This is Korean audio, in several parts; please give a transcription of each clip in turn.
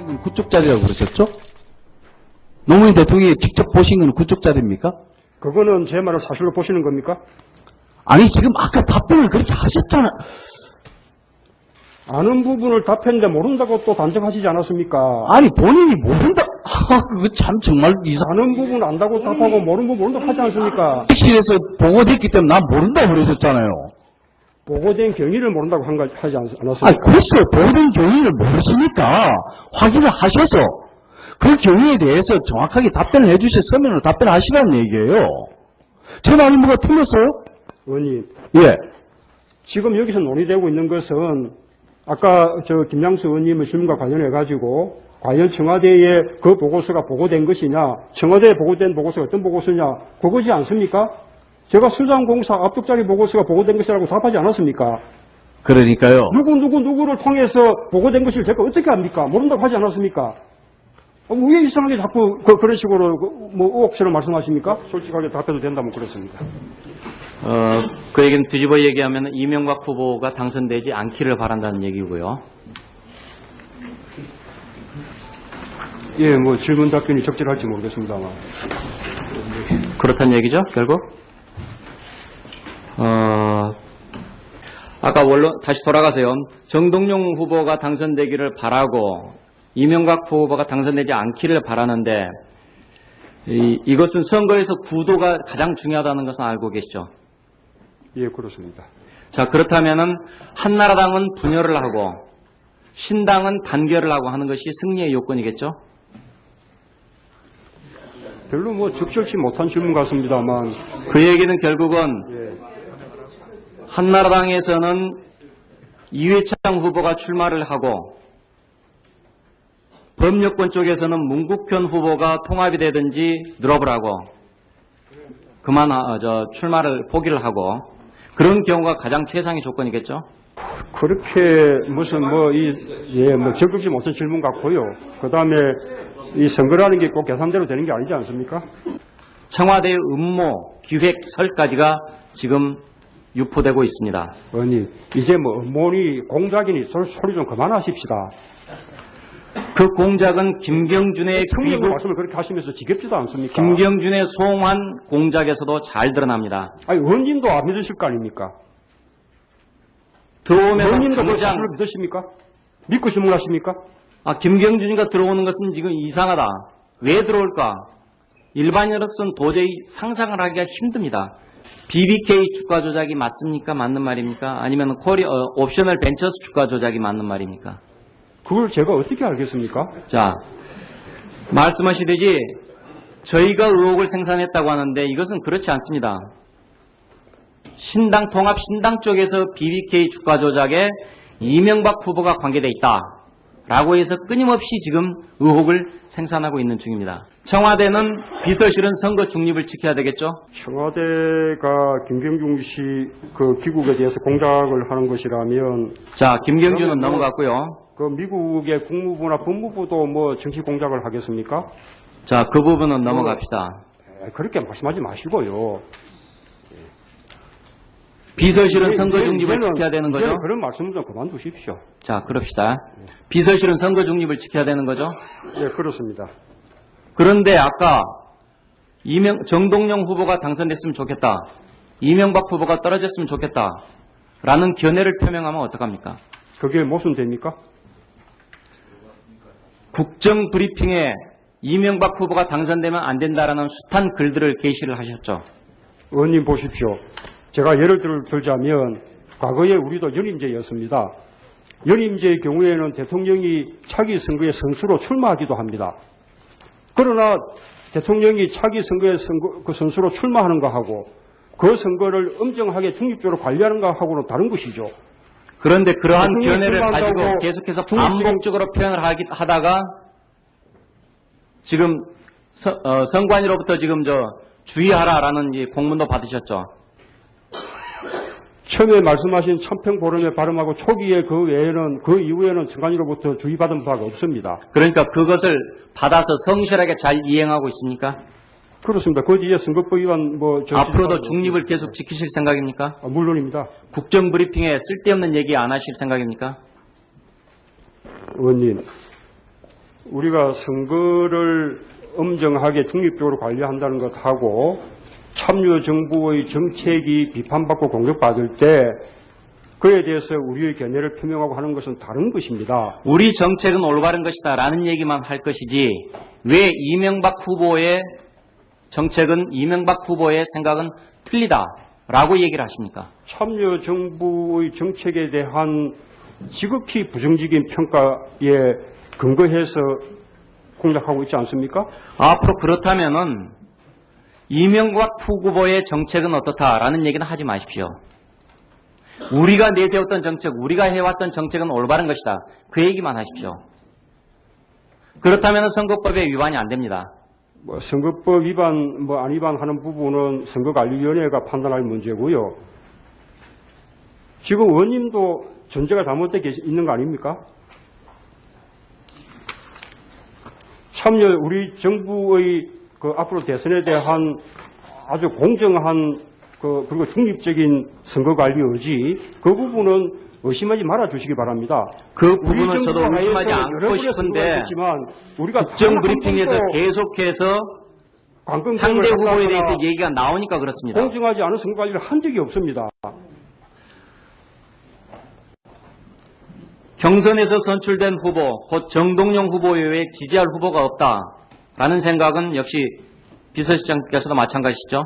건 그쪽짜리라고 그러셨죠? 노무현 대통령이 직접 보신 건 그쪽짜리입니까? 그거는 제 말을 사실로 보시는 겁니까? 아니 지금 아까 답변을 그렇게 하셨잖아. 아는 부분을 답했는데 모른다고 또 단정하시지 않았습니까? 아니 본인이 모른다. 그거 참 정말 이상. 아는 부분 안다고 답하고 모르는 부분 모른다고 하지 않습니까? 핵실에서 보고됐기 때문에 난 모른다고 그러셨잖아요. 보고된 경위를 모른다고 하지 않았습니까? 아니 글쎄 보고된 경위를 모르시니까 확인을 하셔서 그 경위에 대해서 정확하게 답변을 해주셔 서면으로 답변하시라는 얘기예요. 제 말이 뭐가 틀렸어요? 의원님, 예. 지금 여기서 논의되고 있는 것은 아까 김양수 의원님의 질문과 관련해 가지고 과연 청와대에 그 보고서가 보고된 것이냐, 청와대에 보고된 보고서가 어떤 보고서냐, 그거지 않습니까? 제가 수장공사 압축자리 보고서가 보고된 것이라고 답하지 않았습니까? 그러니까요. 누구를 통해서 보고된 것을 제가 어떻게 합니까? 모른다고 하지 않았습니까? 왜 이상하게 자꾸 그런 식으로 뭐 의혹처럼 말씀하십니까? 솔직하게 답해도 된다면 그렇습니다. 그 얘기는 뒤집어 얘기하면 이명박 후보가 당선되지 않기를 바란다는 얘기고요. 예, 뭐 질문 답변이 적절할지 모르겠습니다만. 그렇다는 얘기죠, 결국? 아까 원론 다시 돌아가세요. 정동영 후보가 당선되기를 바라고 이명박 후보가 당선되지 않기를 바라는데 이것은 선거에서 구도가 가장 중요하다는 것은 알고 계시죠? 예, 그렇습니다. 자, 그렇다면은 한나라당은 분열을 하고 신당은 단결을 하고 하는 것이 승리의 요건이겠죠? 별로 뭐 적절치 못한 질문 같습니다만. 그 얘기는 결국은 예, 한나라당에서는 이회창 후보가 출마를 하고 범여권 쪽에서는 문국현 후보가 통합이 되든지 드롭을 하고 출마를 포기를 하고 그런 경우가 가장 최상의 조건이겠죠? 그렇게 무슨 뭐 적절치 못한 질문 같고요. 그 다음에 이 선거라는 게 꼭 계산대로 되는 게 아니지 않습니까? 청와대의 음모, 기획설까지가 지금 유포되고 있습니다. 아니, 이제 뭐 음모니 공작이니 소리 좀 그만하십시다. 그 공작은 김경준의 청문회 귀국, 말씀을 그렇게 하시면서 지겹지도 않습니까? 김경준의 송환 공작에서도 잘 드러납니다. 아니, 의원님도 안 믿으실 거 아닙니까? 들어오면 의원님도 그 당장 사실을 믿으십니까? 믿고 질문하십니까? 김경준이가 들어오는 것은 지금 이상하다. 왜 들어올까? 일반인으로서는 도저히 상상을 하기가 힘듭니다. BBK 주가 조작이 맞습니까? 맞는 말입니까? 아니면 옵셔널 벤처스 주가 조작이 맞는 말입니까? 그걸 제가 어떻게 알겠습니까? 자, 말씀하시듯이 저희가 의혹을 생산했다고 하는데 이것은 그렇지 않습니다. 신당 통합 신당 쪽에서 BBK 주가 조작에 이명박 후보가 관계돼 있다라고 해서 끊임없이 지금 의혹을 생산하고 있는 중입니다. 청와대는 비서실은 선거 중립을 지켜야 되겠죠? 청와대가 김경준 씨 그 귀국에 대해서 공작을 하는 것이라면 자, 김경준은 그러면 뭐 넘어갔고요. 그 미국의 국무부나 법무부도 뭐 정치 공작을 하겠습니까? 자, 그 부분은 넘어갑시다. 그렇게 말씀하지 마시고요. 비서실은 선거 이제는- 중립을 이제는- 지켜야 되는 거죠? 이제는 그런 말씀 좀 그만두십시오. 자, 그럽시다. 비서실은 선거 중립을 지켜야 되는 거죠? 예, 그렇습니다. 그런데 아까 정동영 후보가 당선됐으면 좋겠다. 이명박 후보가 떨어졌으면 좋겠다. 라는 견해를 표명하면 어떡합니까? 그게 모순됩니까? 국정브리핑에 이명박 후보가 당선되면 안 된다라는 숱한 글들을 게시를 하셨죠. 의원님 보십시오. 제가 예를 들자면 과거에 우리도 연임제였습니다. 연임제의 경우에는 대통령이 차기 선거에 선수로 출마하기도 합니다. 그러나 대통령이 차기 선거에 그 선수로 출마하는 것하고 그 선거를 엄정하게 중립적으로 관리하는 것하고는 다른 것이죠. 그런데 그러한 대통령이 견해를 가지고 출마한다고 계속해서 중립적인- 반복적으로 표현을 하다가 지금 선관위로부터 지금 주의하라라는 이 공문도 받으셨죠. 처음에 말씀하신 천평보름의 발음하고 초기에 그 이후에는 청관위로부터 주의받은 바가 없습니다. 그러니까 그것을 받아서 성실하게 잘 이행하고 있습니까? 그렇습니다. 그 뒤에 선거법 위반 앞으로도 중립을 계속 지키실 생각입니까? 물론입니다. 국정브리핑에 쓸데없는 얘기 안 하실 생각입니까? 의원님, 우리가 선거를 엄정하게 중립적으로 관리한다는 것하고 참여정부의 정책이 비판받고 공격받을 때 그에 대해서 우리의 견해를 표명하고 하는 것은 다른 것입니다. 우리 정책은 올바른 것이다 라는 얘기만 할 것이지 왜 이명박 후보의 정책은 이명박 후보의 생각은 틀리다 라고 얘기를 하십니까? 참여정부의 정책에 대한 지극히 부정적인 평가에 근거해서 공략하고 있지 않습니까? 앞으로 그렇다면은 이명박 후보의 정책은 어떻다라는 얘기는 하지 마십시오. 우리가 내세웠던 정책, 우리가 해왔던 정책은 올바른 것이다. 그 얘기만 하십시오. 그렇다면 선거법에 위반이 안 됩니다. 선거법 위반, 안 위반하는 부분은 선거관리위원회가 판단할 문제고요. 지금 의원님도 전제가 잘못되어 있는 거 아닙니까? 우리 정부의 앞으로 대선에 대한 아주 공정한 그리고 중립적인 선거관리 의지, 그 부분은 의심하지 말아 주시기 바랍니다. 그 부분은 저도 의심하지 않고 싶은데 국정 브리핑에서 계속해서 상대 후보에 대해서 얘기가 나오니까 그렇습니다. 공정하지 않은 선거관리를 한 적이 없습니다. 경선에서 선출된 후보, 곧 정동영 후보 외에 지지할 후보가 없다라는 생각은 역시 비서실장께서도 마찬가지시죠?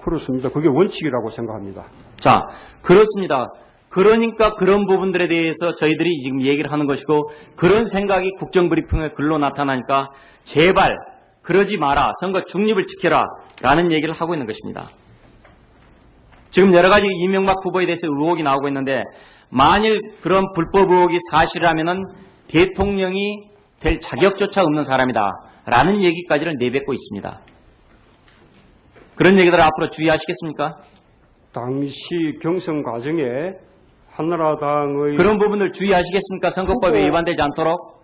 그렇습니다. 그게 원칙이라고 생각합니다. 자, 그렇습니다. 그러니까 그런 부분들에 대해서 저희들이 지금 얘기를 하는 것이고 그런 생각이 국정브리핑의 글로 나타나니까 제발 그러지 마라. 선거 중립을 지켜라. 라는 얘기를 하고 있는 것입니다. 지금 여러 가지 이명박 후보에 대해서 의혹이 나오고 있는데 만일 그런 불법 의혹이 사실이라면은 대통령이 될 자격조차 없는 사람이다. 라는 얘기까지를 내뱉고 있습니다. 그런 얘기들 앞으로 주의하시겠습니까? 당시 경선 과정에 한나라당의 그런 부분들 주의하시겠습니까? 선거법에 위반되지 않도록?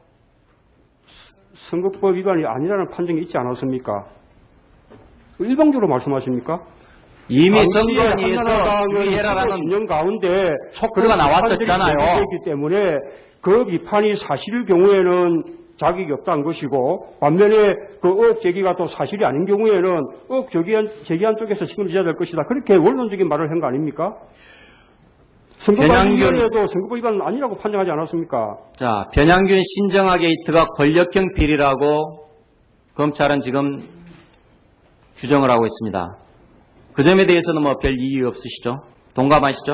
선거법 위반이 아니라는 판정이 있지 않았습니까? 일방적으로 말씀하십니까? 이미 선거위에서 유의해라라는 진영 가운데 촉구가 나왔었잖아요. 있기 때문에 그 비판이 사실일 경우에는 자격이 없다는 것이고 반면에 그 의혹 제기가 또 사실이 아닌 경우에는 의혹 제기한 쪽에서 책임을 져야 될 것이다. 그렇게 원론적인 말을 한 거 아닙니까? 선거관리위원회도 선거법 위반은 아니라고 판정하지 않았습니까? 자, 변양균 신정아 게이트가 권력형 비리라고 검찰은 지금 규정을 하고 있습니다. 그 점에 대해서는 뭐 별 이유 없으시죠? 동감하시죠?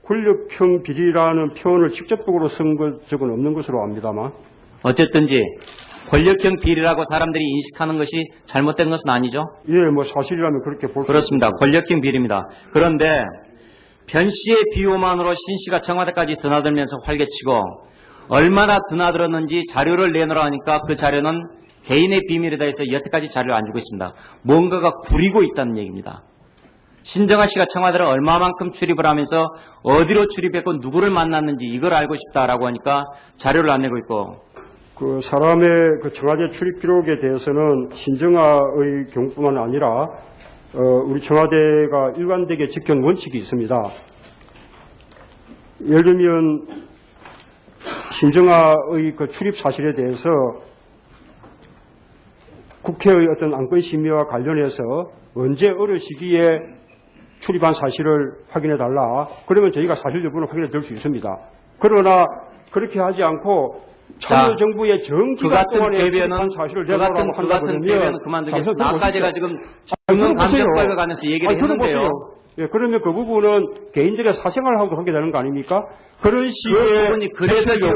권력형 비리라는 표현을 직접적으로 쓴 적은 없는 것으로 압니다만. 어쨌든지 권력형 비리라고 사람들이 인식하는 것이 잘못된 것은 아니죠? 예, 사실이라면 그렇게 볼 수 그렇습니다. 권력형 비리입니다. 그런데 변 씨의 비호만으로 신 씨가 청와대까지 드나들면서 활개치고 얼마나 드나들었는지 자료를 내놓으라 하니까 그 자료는 개인의 비밀이다 해서 여태까지 자료를 안 주고 있습니다. 뭔가가 구리고 있다는 얘기입니다. 신정아 씨가 청와대를 얼마만큼 출입을 하면서 어디로 출입했고 누구를 만났는지 이걸 알고 싶다라고 하니까 자료를 안 내고 있고 그 사람의 그 청와대 출입 기록에 대해서는 신정아의 경우뿐만 아니라 우리 청와대가 일관되게 지켜온 원칙이 있습니다. 예를 들면 신정아의 그 출입 사실에 대해서 국회의 어떤 안건 심의와 관련해서 언제 어느 시기에 출입한 사실을 확인해달라. 그러면 저희가 사실 여부를 확인해 줄 수 있습니다. 그러나 그렇게 하지 않고 참여정부의 정기간 동안에 출입한 사실을 내놓으라고 한다 그러면 그만두겠습니다. 아까 제가 지금 증언 감정법에 관해서 얘기를 했는데요. 예, 그러면 그 부분은 개인들의 사생활하고도 하게 되는 거 아닙니까? 그런 식의 그래서 지금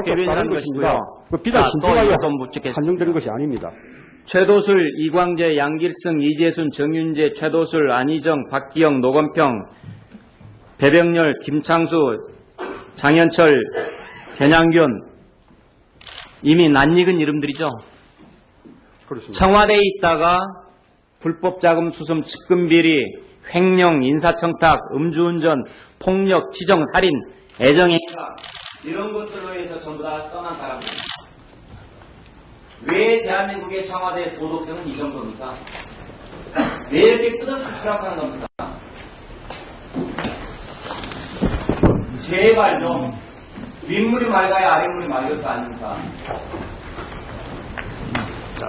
대변하는 것이고요. 비단 신중하게 한정되는 것이 아닙니다. 최도술, 이광재, 양길승, 이재순, 정윤재, 최도술, 안희정, 박기영, 노건평, 배병렬, 김창수, 장현철, 변양균 이미 낯익은 이름들이죠. 그렇습니다. 청와대에 있다가 불법 자금 수송, 측근 비리, 횡령, 인사청탁, 음주운전, 폭력, 치정, 살인, 애정행사 이런 것들로 해서 전부 다 떠난 사람들입니다. 왜 대한민국의 청와대의 도덕성은 이 정도입니까? 왜 이렇게 끝없이 추락하는 겁니까? 제발 좀 윗물이 맑아야 아랫물이 맑을 거 아닙니까?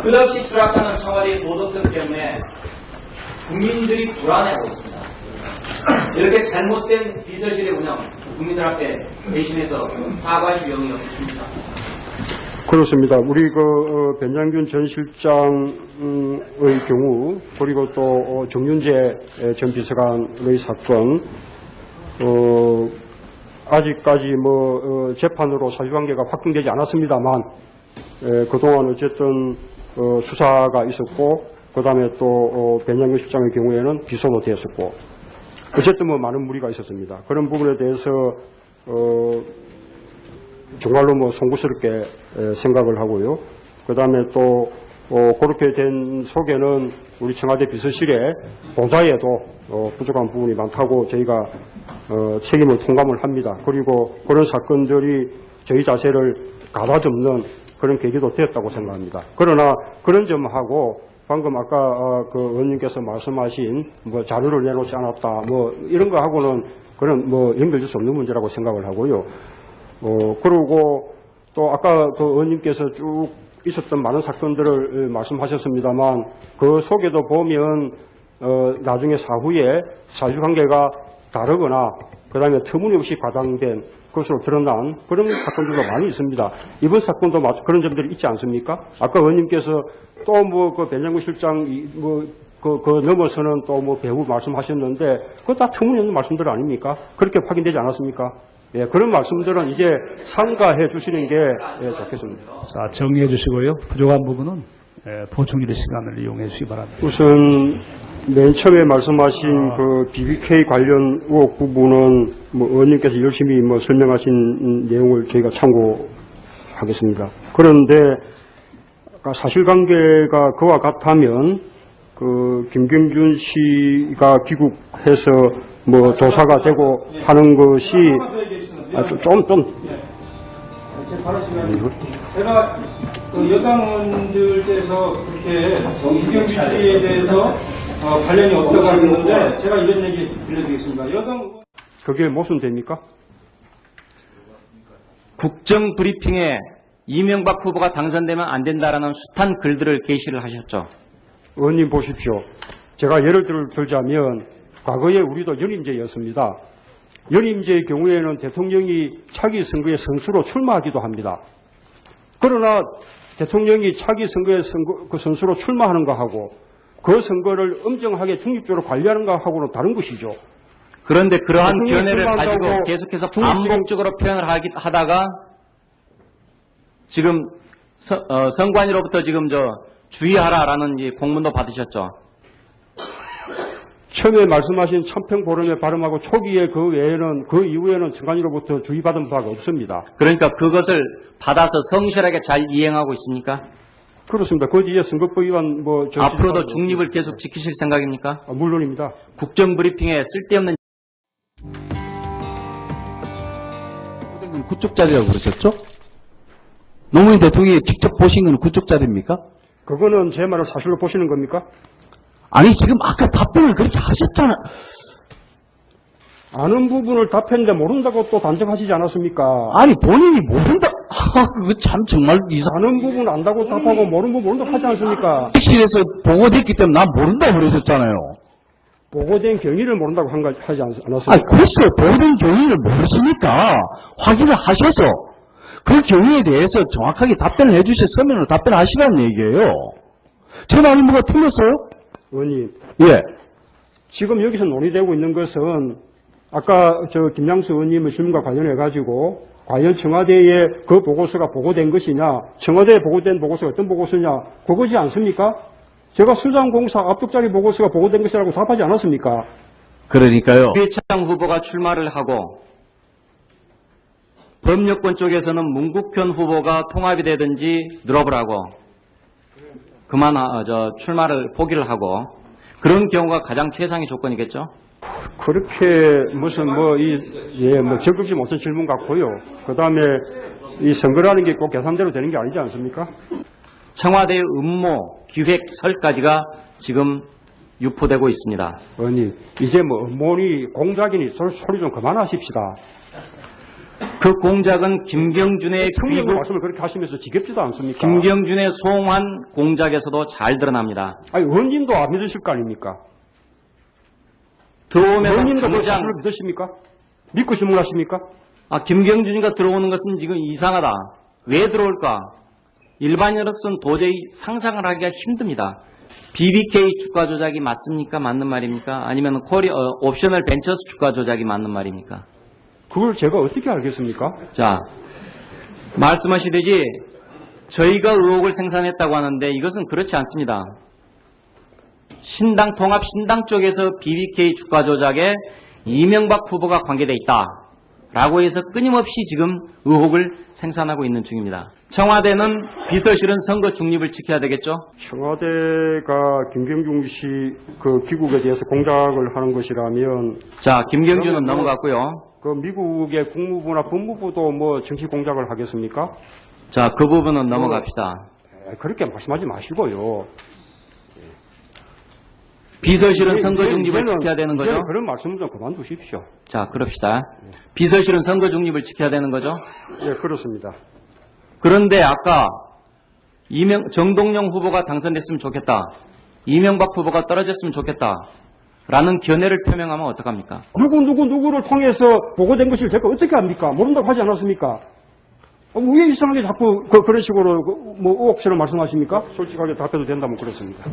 끝없이 추락하는 청와대의 도덕성 때문에 국민들이 불안해하고 있습니다. 이렇게 잘못된 비서실의 운영, 국민들 앞에 대신해서 사과의 명이 없습니다. 그렇습니다. 우리 변장균 전 실장의 경우, 그리고 또 정윤재 전 비서관의 사건, 아직까지 재판으로 사실관계가 확정되지 않았습니다만, 그동안 어쨌든 수사가 있었고, 그 다음에 또 변장균 실장의 경우에는 기소도 되었었고, 어쨌든 많은 무리가 있었습니다. 그런 부분에 대해서 정말로 송구스럽게 생각을 하고요. 그 다음에 또 그렇게 된 속에는 우리 청와대 비서실에 보좌에도 부족한 부분이 많다고 저희가 책임을 통감을 합니다. 그리고 그런 사건들이 저희 자세를 가다듬는 그런 계기도 되었다고 생각합니다. 그러나 그런 점하고 방금 아까 그 의원님께서 말씀하신 자료를 내놓지 않았다 이런 거하고는 그런 연결될 수 없는 문제라고 생각을 하고요. 그리고 또 아까 그 의원님께서 쭉 있었던 많은 사건들을 말씀하셨습니다만 그 속에도 보면 나중에 사후에 사실관계가 다르거나 그 다음에 터무니없이 과장된 것으로 드러난 그런 사건들도 많이 있습니다. 이번 사건도 그런 점들이 있지 않습니까? 아까 의원님께서 또 그 변장군 실장 그 넘어서는 또 배후 말씀하셨는데 그거 다 터무니없는 말씀들 아닙니까? 그렇게 확인되지 않았습니까? 예, 그런 말씀들은 이제 삼가해 주시는 게 좋겠습니다. 자, 정리해 주시고요. 부족한 부분은 보충일의 시간을 이용해 주시기 바랍니다. 우선 맨 처음에 말씀하신 그 BBK 관련 의혹 부분은 의원님께서 열심히 설명하신 내용을 저희가 참고하겠습니다. 그런데 사실관계가 그와 같다면 그 김경준 씨가 귀국해서 조사가 되고 하는 것이 제가 그 여당 의원들께서 그렇게 김경준 씨에 대해서 관련이 없다고 하는데 제가 이런 얘기 들려드리겠습니다. 여당 의원 그게 무슨 됩니까? 국정 브리핑에 이명박 후보가 당선되면 안 된다라는 숱한 글들을 게시를 하셨죠. 의원님 보십시오. 제가 예를 들자면 과거에 우리도 연임제였습니다. 연임제의 경우에는 대통령이 차기 선거에 선수로 출마하기도 합니다. 그러나 대통령이 차기 선거에 선수로 출마하는 것하고 그 선거를 엄정하게 중립적으로 관리하는 것하고는 다른 것이죠. 그런데 그러한 대통령이 견해를 가지고 출마한다고 계속해서 반복적으로 표현을 하다가 지금 선관위로부터 지금 주의하라라는 이 공문도 받으셨죠. 처음에 말씀하신 천평보름의 발음하고 초기에 그 이후에는 선관위로부터 주의받은 바가 없습니다. 그러니까 그것을 받아서 성실하게 잘 이행하고 있습니까? 그렇습니다. 그 뒤에 선거법 위반 앞으로도 중립을 계속 지키실 생각입니까? 물론입니다. 국정 브리핑에 쓸데없는 그쪽 자리라고 그러셨죠? 노무현 대통령이 직접 보신 건 그쪽 자리입니까? 그거는 제 말을 사실로 보시는 겁니까? 아니 지금 아까 답변을 그렇게 하셨잖아. 아는 부분을 답했는데 모른다고 또 단정하시지 않았습니까? 아니 본인이 모른다. 그거 참 정말 아는 부분 안다고 답하고 모르는 부분 모른다고 하지 않습니까? 실에서 보고됐기 때문에 난 모른다고 그러셨잖아요. 보고된 경위를 모른다고 하지 않았습니까? 아니 글쎄 보고된 경위를 모르시니까 확인을 하셔서 그 경위에 대해서 정확하게 답변을 해주셔 서면으로 답변하시라는 얘기예요. 제 말이 뭐가 틀렸어요? 의원님, 예. 지금 여기서 논의되고 있는 것은 아까 김양수 의원님의 질문과 관련해가지고 과연 청와대에 그 보고서가 보고된 것이냐, 청와대에 보고된 보고서가 어떤 보고서냐, 그거지 않습니까? 제가 수장공사 압축자리 보고서가 보고된 것이라고 답하지 않았습니까? 그러니까요. 유해창 후보가 출마를 하고 범여권 쪽에서는 문국현 후보가 통합이 되든지 드롭을 하고 출마를 포기를 하고 그런 경우가 가장 최상의 조건이겠죠? 그렇게 무슨 적극지 못한 질문 같고요. 그 다음에 이 선거라는 게 꼭 계산대로 되는 게 아니지 않습니까? 청와대의 음모, 기획설까지가 지금 유포되고 있습니다. 의원님, 이제 음모니 공작이니 소리 좀 그만하십시다. 그 공작은 김경준의 대통령 귀국, 말씀을 그렇게 하시면서 지겹지도 않습니까? 김경준의 송환 공작에서도 잘 드러납니다. 아니, 원님도 안 믿으실 거 아닙니까? 들어오면 원님도 그 당장 사실을 믿으십니까? 믿고 질문하십니까? 김경준이가 들어오는 것은 지금 이상하다. 왜 들어올까? 일반인으로서는 도저히 상상을 하기가 힘듭니다. BBK 주가 조작이 맞습니까? 맞는 말입니까? 아니면 옵셔널 벤처스 주가 조작이 맞는 말입니까? 그걸 제가 어떻게 알겠습니까? 자, 말씀하시듯이 저희가 의혹을 생산했다고 하는데 이것은 그렇지 않습니다. 신당 통합 신당 쪽에서 BBK 주가 조작에 이명박 후보가 관계돼 있다라고 해서 끊임없이 지금 의혹을 생산하고 있는 중입니다. 청와대는 비서실은 선거 중립을 지켜야 되겠죠? 청와대가 김경준 씨 그 귀국에 대해서 공작을 하는 것이라면 자, 김경준은 그러면 뭐- 넘어갔고요. 그 미국의 국무부나 법무부도 뭐 정치 공작을 하겠습니까? 자, 그 부분은 넘어갑시다. 그렇게 말씀하지 마시고요. 비서실은 선거 이제는- 중립을 이제는- 지켜야 되는 거죠? 이제는 그런 말씀 좀 그만두십시오. 자, 그럽시다. 비서실은 선거 중립을 지켜야 되는 거죠? 예, 그렇습니다. 그런데 아까 정동영 후보가 당선됐으면 좋겠다. 이명박 후보가 떨어졌으면 좋겠다. 라는 견해를 표명하면 어떡합니까? 누구를 통해서 보고된 것을 제가 어떻게 합니까? 모른다고 하지 않았습니까? 왜 이상하게 자꾸 그런 식으로 뭐 의혹처럼 말씀하십니까? 솔직하게 답해도 된다면 그렇습니다.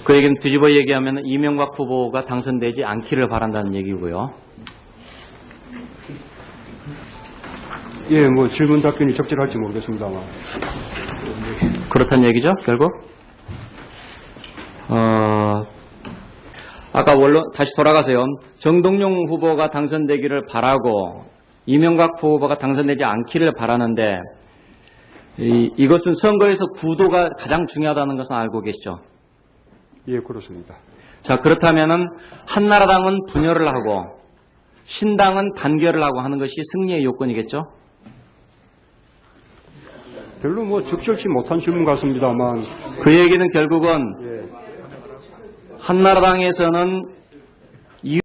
그 얘기는 뒤집어 얘기하면 이명박 후보가 당선되지 않기를 바란다는 얘기고요. 예, 뭐 질문 답변이 적절할지 모르겠습니다만. 그렇다는 얘기죠, 결국? 아까 원론 다시 돌아가세요. 정동영 후보가 당선되기를 바라고 이명박 후보가 당선되지 않기를 바라는데 이것은 선거에서 구도가 가장 중요하다는 것은 알고 계시죠? 예, 그렇습니다. 자, 그렇다면은 한나라당은 분열을 하고 신당은 단결을 하고 하는 것이 승리의 요건이겠죠? 별로 뭐 적절치 못한 질문 같습니다만. 그 얘기는 결국은 예. 한나라당에서는